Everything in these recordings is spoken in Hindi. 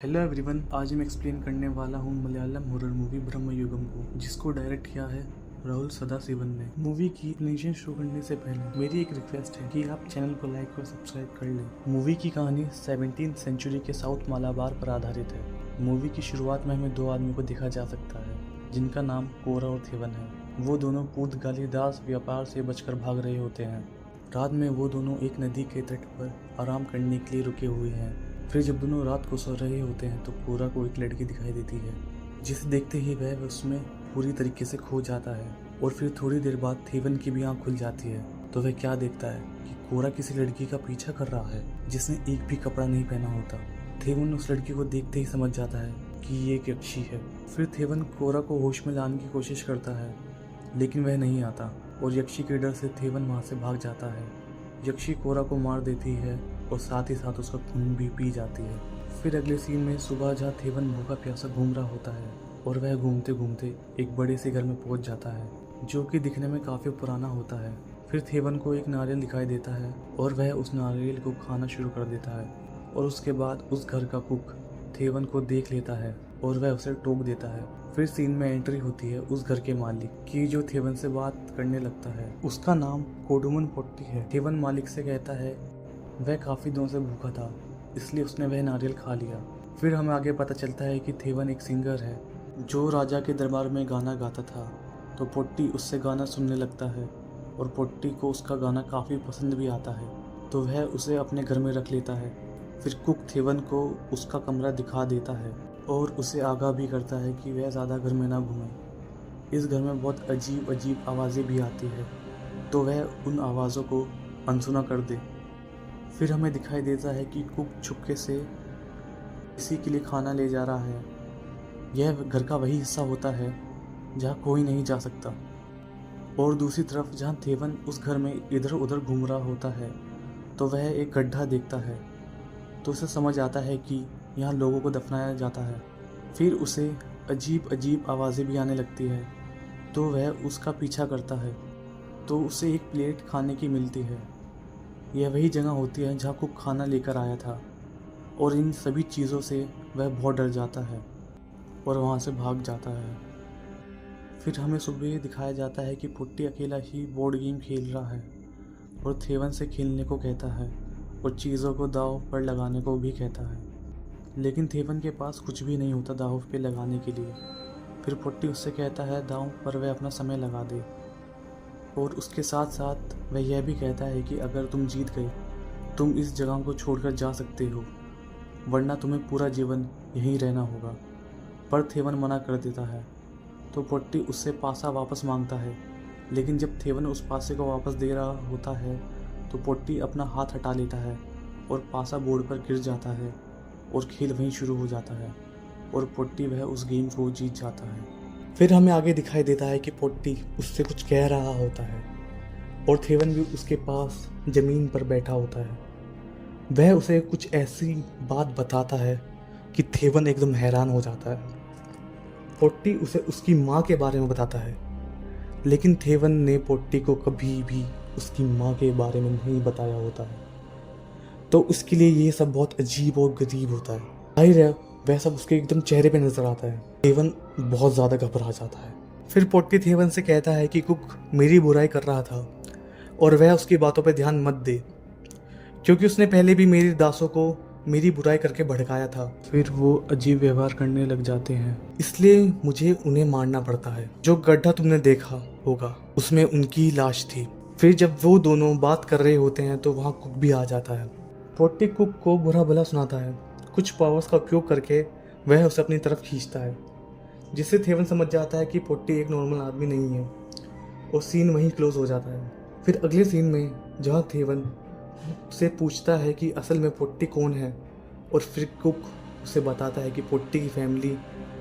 हेलो एवरीवन, आज मैं एक्सप्लेन करने वाला हूँ मलयालम हॉरर मूवी ब्रह्मयुगम को, जिसको डायरेक्ट किया है राहुल सदाशिवन ने। मूवी की एक्सप्लेनेशन शुरू करने से पहले मेरी एक रिक्वेस्ट है कि आप चैनल को लाइक और सब्सक्राइब कर लें। मूवी की कहानी 17th सेंचुरी के साउथ मालाबार पर आधारित है। मूवी की शुरुआत में हमें दो आदमियों को देखा जा सकता है, जिनका नाम कोरा और थेवन है। वो दोनों पुर्तगाली दास व्यापार से बचकर भाग रहे होते हैं। रात में वो दोनों एक नदी के तट पर आराम करने के लिए रुके हुए हैं। फिर जब दोनों रात को सो रहे होते हैं तो कोरा को एक लड़की दिखाई देती है, जिसे देखते ही वह उसमें पूरी तरीके से खो जाता है। और फिर थोड़ी देर बाद थेवन की भी आंख खुल जाती है, तो वह क्या देखता है कि कोरा किसी लड़की का पीछा कर रहा है जिसने एक भी कपड़ा नहीं पहना होता। थेवन उस लड़की को देखते ही समझ जाता है कि ये एक यक्षी है। फिर थेवन कोरा को होश में लाने की कोशिश करता है, लेकिन वह नहीं आता और यक्षी के डर से थेवन वहां से भाग जाता है। यक्षी कोरा को मार देती है और साथ ही साथ उसका खून भी पी जाती है। फिर अगले सीन में सुबह जहाँ थेवन भूखा प्यासा घूम रहा होता है और वह घूमते घूमते एक बड़े से घर में पहुंच जाता है, जो कि दिखने में काफ़ी पुराना होता है। फिर थेवन को एक नारियल दिखाई देता है और वह उस नारियल को खाना शुरू कर देता है। और उसके बाद उस घर का कुक थेवन को देख लेता है और वह उसे टोक देता है। फिर सीन में एंट्री होती है उस घर के मालिक की, जो थेवन से बात करने लगता है। उसका नाम कोडुमन पोट्टी है। थेवन मालिक से कहता है वह काफ़ी दिनों से भूखा था, इसलिए उसने वह नारियल खा लिया। फिर हमें आगे पता चलता है कि थेवन एक सिंगर है जो राजा के दरबार में गाना गाता था। तो पोट्टी उससे गाना सुनने लगता है और पोट्टी को उसका गाना काफ़ी पसंद भी आता है, तो वह उसे अपने घर में रख लेता है। फिर कुक थेवन को उसका कमरा दिखा देता है और उसे आगाह भी करता है कि वह ज़्यादा घर में ना घूमे। इस घर में बहुत अजीब अजीब आवाज़ें भी आती है, तो वह उन आवाज़ों को अनसुना कर दे। फिर हमें दिखाई देता है कि कुक छुपके से किसी के लिए खाना ले जा रहा है। यह घर का वही हिस्सा होता है जहाँ कोई नहीं जा सकता। और दूसरी तरफ जहाँ थेवन उस घर में इधर उधर घूम रहा होता है, तो वह एक गड्ढा देखता है, तो उसे समझ आता है कि यहाँ लोगों को दफनाया जाता है। फिर उसे अजीब अजीब आवाज़ें भी आने लगती है, तो वह उसका पीछा करता है, तो उसे एक प्लेट खाने की मिलती है। यह वही जगह होती है जहाँ कुक खाना लेकर आया था। और इन सभी चीज़ों से वह बहुत डर जाता है और वहाँ से भाग जाता है। फिर हमें सुबह दिखाया जाता है कि पुट्टी अकेला ही बोर्ड गेम खेल रहा है और थेवन से खेलने को कहता है और चीज़ों को दांव पर लगाने को भी कहता है, लेकिन थेवन के पास कुछ भी नहीं होता दांव पे लगाने के लिए। फिर पुट्टी उससे कहता है दांव पर वह अपना समय लगा दे, और उसके साथ साथ वह यह भी कहता है कि अगर तुम जीत गए तुम इस जगह को छोड़कर जा सकते हो, वरना तुम्हें पूरा जीवन यहीं रहना होगा। पर थेवन मना कर देता है, तो पोट्टी उससे पासा वापस मांगता है, लेकिन जब थेवन उस पासे को वापस दे रहा होता है तो पोट्टी अपना हाथ हटा लेता है और पासा बोर्ड पर गिर जाता है और खेल वहीं शुरू हो जाता है और पोट्टी वह उस गेम को जीत जाता है। फिर हमें आगे दिखाई देता है कि पोट्टी उससे कुछ कह रहा होता है और थेवन भी उसके पास ज़मीन पर बैठा होता है। वह उसे कुछ ऐसी बात बताता है कि थेवन एकदम हैरान हो जाता है। पोट्टी उसे उसकी माँ के बारे में बताता है, लेकिन थेवन ने पोट्टी को कभी भी उसकी माँ के बारे में नहीं बताया होता है, तो उसके लिए ये सब बहुत अजीब और गरीब होता है। जाहिर है वह सब उसके एकदम चेहरे पे नजर आता है। थेवन बहुत ज़्यादा घबरा जाता है। फिर पोट्टी थेवन से कहता है कि कुक मेरी बुराई कर रहा था और वह उसकी बातों पे ध्यान मत दे, क्योंकि उसने पहले भी मेरी दासों को मेरी बुराई करके भड़काया था। फिर वो अजीब व्यवहार करने लग जाते हैं, इसलिए मुझे उन्हें मारना पड़ता है। जो गड्ढा तुमने देखा होगा उसमें उनकी लाश थी। फिर जब वो दोनों बात कर रहे होते हैं तो वहाँ कुक भी आ जाता है। पोट्टी कुक को बुरा भला सुनाता है। कुछ पावर्स का उपयोग करके वह उसे अपनी तरफ खींचता है, जिससे थेवन समझ जाता है कि पोट्टी एक नॉर्मल आदमी नहीं है, और सीन वहीं क्लोज हो जाता है। फिर अगले सीन में जहाँ थेवन से पूछता है कि असल में पोट्टी कौन है, और फिर कुक उसे बताता है कि पोट्टी की फैमिली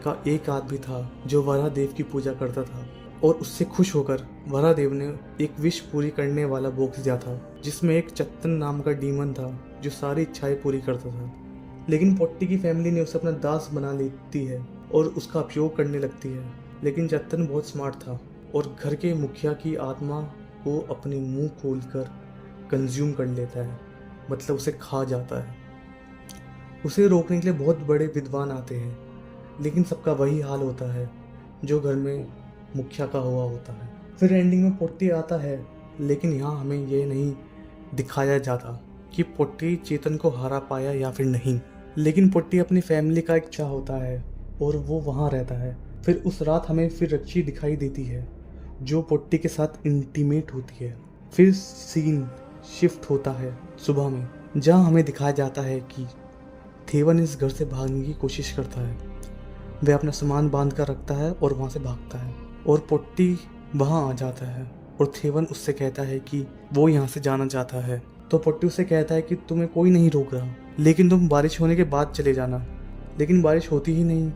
का एक आदमी था जो वरादेव की पूजा करता था, और उससे खुश होकर वरादेव ने एक विश पूरी करने वाला बॉक्स दिया था, जिसमें एक चत्तन नाम का डीमन था जो सारी इच्छाएं पूरी करता था। लेकिन पोट्टी की फैमिली ने उसे अपना दास बना लेती है और उसका उपयोग करने लगती है। लेकिन चत्तन बहुत स्मार्ट था और घर के मुखिया की आत्मा को अपने मुंह खोलकर कंज्यूम कर लेता है, मतलब उसे खा जाता है। उसे रोकने के लिए बहुत बड़े विद्वान आते हैं, लेकिन सबका वही हाल होता है जो घर में मुखिया का हुआ होता है। फिर एंडिंग में पोट्टी आता है, लेकिन यहाँ हमें ये नहीं दिखाया जाता कि पोट्टी चेतन को हरा पाया या फिर नहीं। लेकिन पोट्टी अपनी फैमिली का एक चाह होता है और वो वहाँ रहता है। फिर उस रात हमें फिर रक्षी दिखाई देती है जो पोट्टी के साथ इंटीमेट होती है। फिर सीन शिफ्ट होता है सुबह में, जहाँ हमें दिखाया जाता है कि थेवन इस घर से भागने की कोशिश करता है। वह अपना सामान बांध कर रखता है और वहाँ से भागता है और पोट्टी वहाँ आ जाता है और थेवन उससे कहता है कि वो यहाँ से जाना चाहता है। तो पोट्टी उससे कहता है कि तुम्हें कोई नहीं रोक रहा, लेकिन तुम बारिश होने के बाद चले जाना। लेकिन बारिश होती ही नहीं।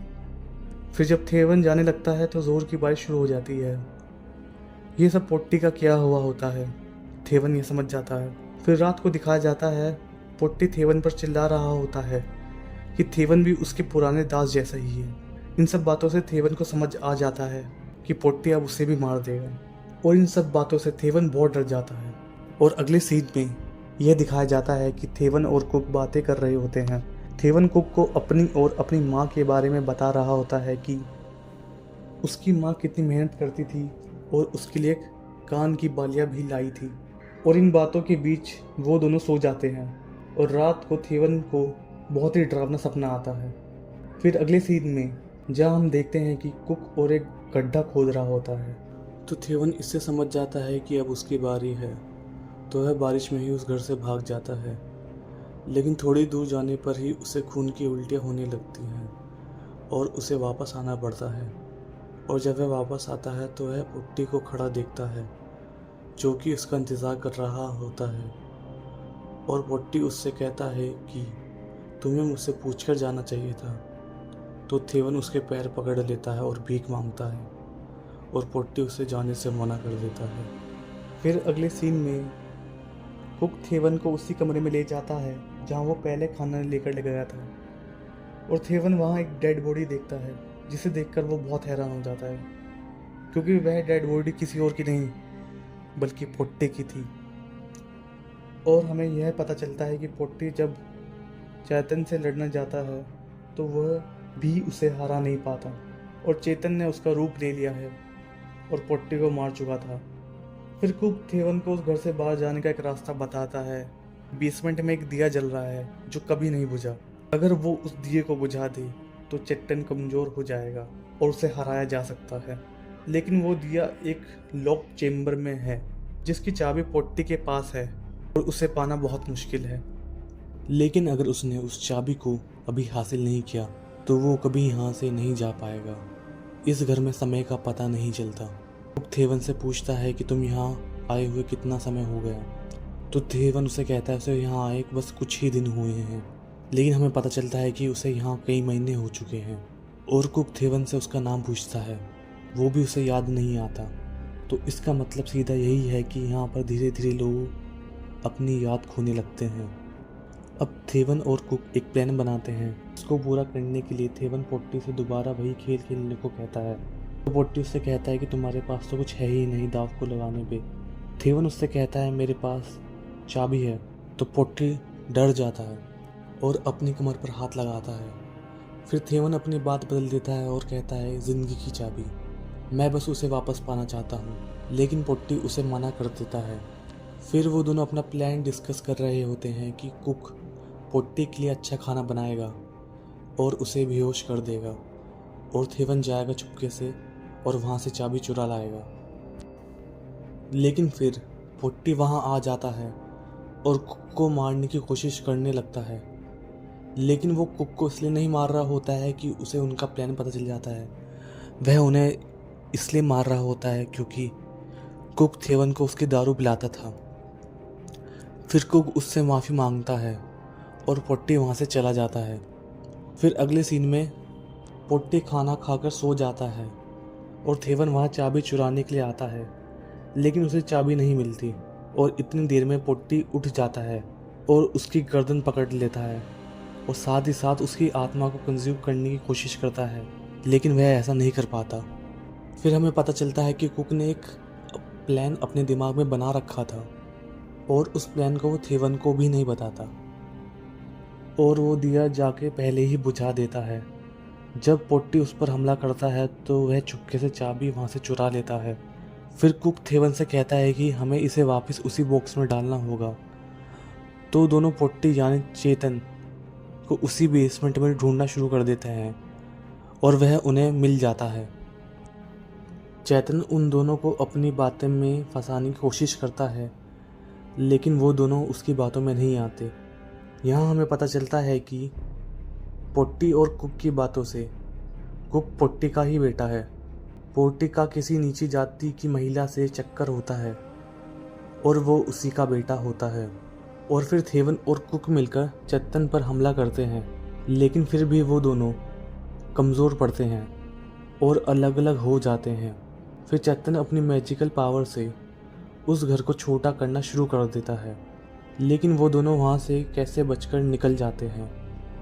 फिर जब थेवन जाने लगता है तो जोर की बारिश शुरू हो जाती है। ये सब पोट्टी का क्या हुआ होता है, थेवन ये समझ जाता है। फिर रात को दिखाया जाता है पोट्टी थेवन पर चिल्ला रहा होता है कि थेवन भी उसके पुराने दास जैसा ही है। इन सब बातों से थेवन को समझ आ जाता है कि पोट्टी अब उसे भी मार देगा, और इन सब बातों से थेवन बहुत डर जाता है। और अगले सीन में यह दिखाया जाता है कि थेवन और कुक बातें कर रहे होते हैं। थेवन कुक को अपनी और अपनी माँ के बारे में बता रहा होता है कि उसकी माँ कितनी मेहनत करती थी और उसके लिए कान की बालियाँ भी लाई थी। और इन बातों के बीच वो दोनों सो जाते हैं और रात को थेवन को बहुत ही डरावना सपना आता है। फिर अगले सीन में जहाँ हम देखते हैं कि कुक और एक गड्ढा खोद रहा होता है, तो थेवन इससे समझ जाता है कि अब उसकी बारी है, तो वह बारिश में ही उस घर से भाग जाता है। लेकिन थोड़ी दूर जाने पर ही उसे खून की उल्टियाँ होने लगती हैं और उसे वापस आना पड़ता है। और जब वह वापस आता है तो वह पोट्टी को खड़ा देखता है जो कि उसका इंतज़ार कर रहा होता है। और पोट्टी उससे कहता है कि तुम्हें मुझसे पूछकर जाना चाहिए था। तो थेवन उसके पैर पकड़ लेता है और भीख मांगता है और पोट्टी उसे जाने से मना कर देता है। फिर अगले सीन में कुक थेवन को उसी कमरे में ले जाता है जहाँ वो पहले खाना लेकर ले गया था, और थेवन वहाँ एक डेड बॉडी देखता है जिसे देखकर वो बहुत हैरान हो जाता है, क्योंकि वह डेड बॉडी किसी और की नहीं बल्कि पोट्टी की थी। और हमें यह पता चलता है कि पोट्टी जब चेतन से लड़ना जाता है तो वह भी उसे हरा नहीं पाता, और चेतन ने उसका रूप ले लिया है और पोट्टी को मार चुका था। फिर कुक थेवन को उस घर से बाहर जाने का एक रास्ता बताता है। बेसमेंट में एक दिया जल रहा है जो कभी नहीं बुझा। अगर वो उस दिए को बुझा दे तो चेतन कमजोर हो जाएगा और उसे हराया जा सकता है। लेकिन वो दिया एक लॉक चेम्बर में है जिसकी चाबी पोट्टी के पास है और उसे पाना बहुत मुश्किल है। लेकिन अगर उसने उस चाबी को अभी हासिल नहीं किया तो वो कभी यहाँ से नहीं जा पाएगा। इस घर में समय का पता नहीं चलता। कुक थेवन से पूछता है कि तुम यहाँ आए हुए कितना समय हो गया। तो थेवन उसे कहता है उसे यहाँ आए बस कुछ ही दिन हुए हैं, लेकिन हमें पता चलता है कि उसे यहाँ कई महीने हो चुके हैं। और कुक थेवन से उसका नाम पूछता है, वो भी उसे याद नहीं आता। तो इसका मतलब सीधा यही है कि यहाँ पर धीरे धीरे लोग अपनी याद खोने लगते हैं। अब थेवन और कुक एक प्लान बनाते हैं। इसको पूरा करने के लिए थेवन पोट्टी से दोबारा वही खेल खेलने को कहता है। तो पोट्टी उससे कहता है कि तुम्हारे पास तो कुछ है ही नहीं दाव को लगाने पे। थेवन उससे कहता है मेरे पास चाबी है। तो पोट्टी डर जाता है और अपनी कमर पर हाथ लगाता है। फिर थेवन अपनी बात बदल देता है और कहता है ज़िंदगी की चाबी, मैं बस उसे वापस पाना चाहता हूँ। लेकिन पोट्टी उसे मना कर देता है। फिर वो दोनों अपना प्लान डिस्कस कर रहे होते हैं कि कुक पोट्टी के लिए अच्छा खाना बनाएगा और उसे बेहोश कर देगा, और थेवन जाएगा चुपके से और वहाँ से चाबी चुरा लाएगा। लेकिन फिर पोट्टी वहाँ आ जाता है और कुक को मारने की कोशिश करने लगता है। लेकिन वो कुक को इसलिए नहीं मार रहा होता है कि उसे उनका प्लान पता चल जाता है। वह उन्हें इसलिए मार रहा होता है क्योंकि कुक थेवन को उसकी दारू पिलाता था। फिर कुक उससे माफ़ी मांगता है और पोट्टी वहाँ से चला जाता है। फिर अगले सीन में पोट्टी खाना खाकर सो जाता है और थेवन वहाँ चाबी चुराने के लिए आता है, लेकिन उसे चाबी नहीं मिलती। और इतनी देर में पोट्टी उठ जाता है और उसकी गर्दन पकड़ लेता है और साथ ही साथ उसकी आत्मा को कंज्यूम करने की कोशिश करता है, लेकिन वह ऐसा नहीं कर पाता। फिर हमें पता चलता है कि कुक ने एक प्लान अपने दिमाग में बना रखा था और उस प्लान को वो थेवन को भी नहीं बताता। और वो दिया जाके पहले ही बुझा देता है। जब पोट्टी उस पर हमला करता है तो वह चुपके से चाबी वहाँ से चुरा लेता है। फिर कुक थेवन से कहता है कि हमें इसे वापस उसी बॉक्स में डालना होगा। तो दोनों पोट्टी यानी चेतन को उसी बेसमेंट में ढूंढना शुरू कर देते हैं और वह उन्हें मिल जाता है। चेतन उन दोनों को अपनी बातें में फंसाने की कोशिश करता है, लेकिन वो दोनों उसकी बातों में नहीं आते। यहाँ हमें पता चलता है कि पोट्टी और कुक की बातों से कुक पोट्टी का ही बेटा है। पोट्टी का किसी नीची जाति की महिला से चक्कर होता है और वो उसी का बेटा होता है। और फिर थेवन और कुक मिलकर चेतन पर हमला करते हैं, लेकिन फिर भी वो दोनों कमज़ोर पड़ते हैं और अलग अलग हो जाते हैं। फिर चेतन अपनी मैजिकल पावर से उस घर को छोटा करना शुरू कर देता है, लेकिन वो दोनों वहाँ से कैसे बचकर निकल जाते हैं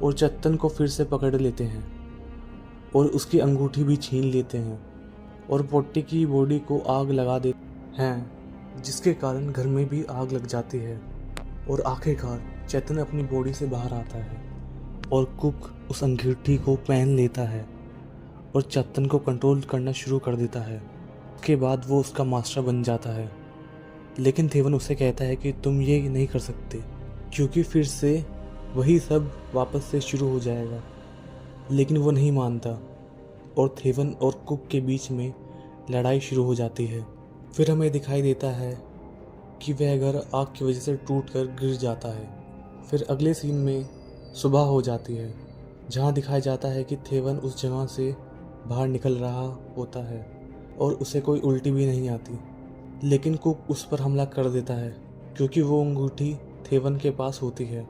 और चेतन को फिर से पकड़ लेते हैं और उसकी अंगूठी भी छीन लेते हैं और पोट्टी की बॉडी को आग लगा देते हैं, जिसके कारण घर में भी आग लग जाती है। और आखिरकार चेतन अपनी बॉडी से बाहर आता है और कुक उस अंगूठी को पहन लेता है और चेतन को कंट्रोल करना शुरू कर देता है। उसके बाद वो उसका मास्टर बन जाता है, लेकिन थेवन उसे कहता है कि तुम ये नहीं कर सकते क्योंकि फिर से वही सब वापस से शुरू हो जाएगा। लेकिन वो नहीं मानता और थेवन और कुक के बीच में लड़ाई शुरू हो जाती है। फिर हमें दिखाई देता है कि वह घर आग की वजह से टूटकर गिर जाता है। फिर अगले सीन में सुबह हो जाती है, जहाँ दिखाया जाता है कि थेवन उस जगह से बाहर निकल रहा होता है और उसे कोई उल्टी भी नहीं आती। लेकिन कुक उस पर हमला कर देता है क्योंकि वो अंगूठी थेवन के पास होती है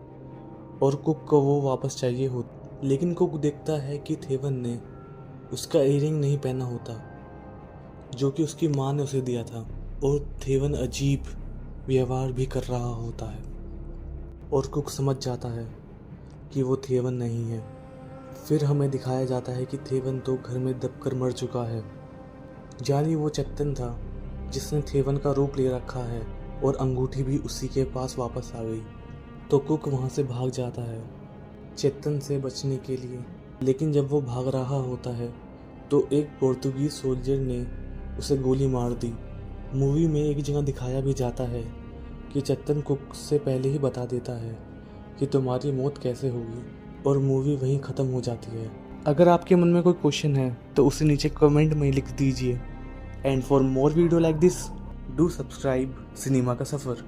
और कुक को वो वापस चाहिए होती। लेकिन कुक देखता है कि थेवन ने उसका इयररिंग नहीं पहना होता जो कि उसकी माँ ने उसे दिया था, और थेवन अजीब व्यवहार भी कर रहा होता है और कुक समझ जाता है कि वो थेवन नहीं है। फिर हमें दिखाया जाता है कि थेवन तो घर में दबकर मर चुका है, यानी वो चेतन था जिसने थेवन का रूप ले रखा है और अंगूठी भी उसी के पास वापस आ गई। तो कुक वहाँ से भाग जाता है चेतन से बचने के लिए। लेकिन जब वो भाग रहा होता है तो एक पोर्तुगीज सोल्जर ने उसे गोली मार दी। मूवी में एक जगह दिखाया भी जाता है कि चेतन कुक से पहले ही बता देता है कि तुम्हारी मौत कैसे होगी, और मूवी वहीं ख़त्म हो जाती है। अगर आपके मन में कोई क्वेश्चन है तो उसे नीचे कमेंट में लिख दीजिए। And for more video like this, do subscribe Cinema का सफ़र।